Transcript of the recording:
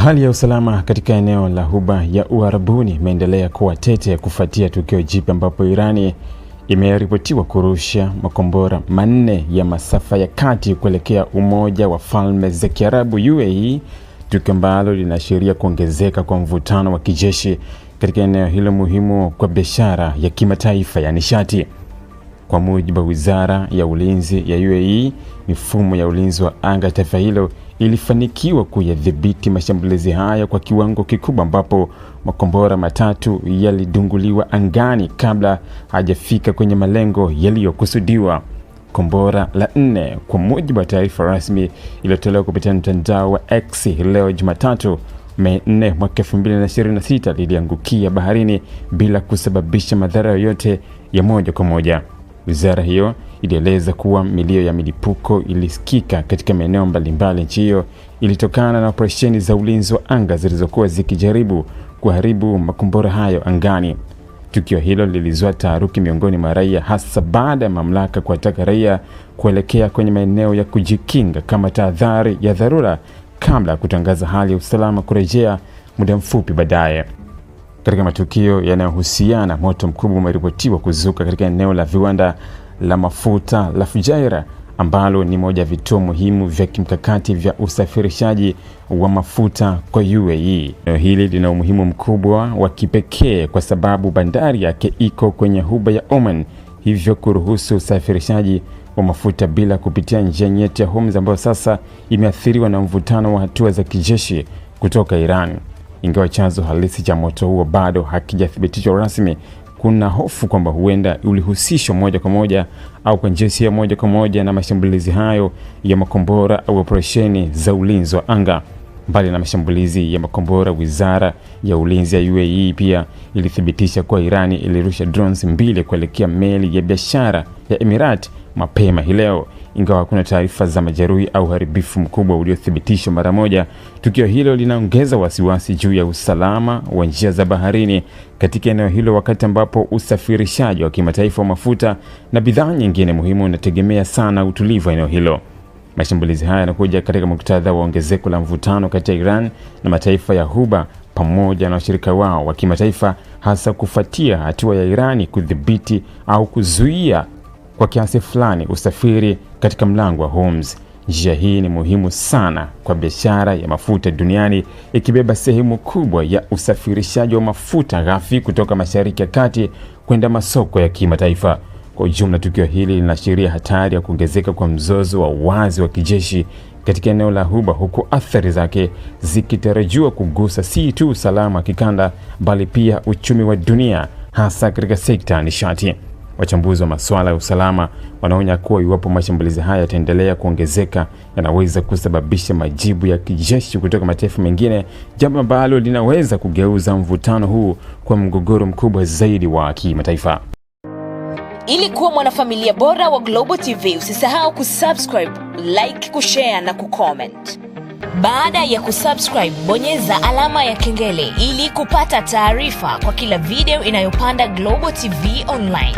Hali ya usalama katika eneo la Ghuba ya Uarabuni imeendelea kuwa tete kufuatia tukio jipya ambapo Irani imeripotiwa kurusha makombora manne ya masafa ya kati kuelekea Umoja wa Falme za Kiarabu UAE, tukio ambalo linaashiria kuongezeka kwa mvutano wa kijeshi katika eneo hilo muhimu kwa biashara ya kimataifa ya nishati. Kwa mujibu wa Wizara ya Ulinzi ya UAE, mifumo ya ulinzi wa anga taifa hilo ilifanikiwa kuyadhibiti mashambulizi haya kwa kiwango kikubwa, ambapo makombora matatu yalidunguliwa angani kabla hajafika kwenye malengo yaliyokusudiwa. Kombora la 4, kwa mujibu wa taarifa rasmi iliyotolewa kupitia mtandao wa X leo Jumatatu Mei 4 mwaka 2026, liliangukia baharini bila kusababisha madhara yoyote ya moja kwa moja. Wizara hiyo ilieleza kuwa milio ya milipuko ilisikika katika maeneo mbalimbali nchi hiyo ilitokana na operesheni za ulinzi wa anga zilizokuwa zikijaribu kuharibu makombora hayo angani. Tukio hilo lilizua taharuki miongoni mwa raia, hasa baada ya mamlaka kuwataka raia kuelekea kwenye maeneo ya kujikinga kama tahadhari ya dharura kabla ya kutangaza hali ya usalama kurejea muda mfupi baadaye. Katika matukio yanayohusiana, moto mkubwa umeripotiwa kuzuka katika eneo la viwanda la mafuta la Fujairah, ambalo ni moja ya vituo muhimu vya kimkakati vya usafirishaji wa mafuta kwa UAE. Eneo hili lina umuhimu mkubwa wa kipekee kwa sababu bandari yake iko kwenye Ghuba ya Oman, hivyo kuruhusu usafirishaji wa mafuta bila kupitia njia nyeti ya Hormuz ambayo sasa imeathiriwa na mvutano wa hatua za kijeshi kutoka Iran. Ingawa chanzo halisi cha moto huo bado hakijathibitishwa rasmi, kuna hofu kwamba huenda ulihusishwa moja kwa moja au kwa njia ya moja kwa moja na mashambulizi hayo ya makombora au operesheni za ulinzi wa anga. Mbali na mashambulizi ya makombora, Wizara ya Ulinzi ya UAE pia ilithibitisha kuwa Irani ilirusha drones 2 kuelekea meli ya biashara ya Emirates mapema hii leo. Ingawa hakuna taarifa za majeruhi au uharibifu mkubwa uliothibitishwa mara moja, tukio hilo linaongeza wasiwasi juu ya usalama wa njia za baharini katika eneo hilo, wakati ambapo usafirishaji wa kimataifa wa mafuta na bidhaa nyingine muhimu unategemea sana utulivu wa eneo hilo. Mashambulizi haya yanakuja katika muktadha wa ongezeko la mvutano kati ya Iran na mataifa ya Ghuba pamoja na washirika wao wa kimataifa, hasa kufuatia hatua ya Irani kudhibiti au kuzuia kwa kiasi fulani usafiri katika mlango wa Hormuz. Njia hii ni muhimu sana kwa biashara ya mafuta duniani, ikibeba sehemu kubwa ya usafirishaji wa mafuta ghafi kutoka Mashariki ya Kati kwenda masoko ya kimataifa. Kwa ujumla, tukio hili linaashiria hatari ya kuongezeka kwa mzozo wa wazi wa kijeshi katika eneo la Ghuba, huku athari zake zikitarajiwa kugusa si tu usalama wa kikanda bali pia uchumi wa dunia, hasa katika sekta ya nishati. Wachambuzi wa masuala ya usalama wanaonya kuwa iwapo mashambulizi haya yataendelea kuongezeka, yanaweza kusababisha majibu ya kijeshi kutoka mataifa mengine, jambo ambalo linaweza kugeuza mvutano huu kwa mgogoro mkubwa zaidi wa kimataifa. Ili kuwa mwanafamilia bora wa Global TV, usisahau kusubscribe, like, kushare na kucomment. Baada ya kusubscribe, bonyeza alama ya kengele ili kupata taarifa kwa kila video inayopanda Global TV Online.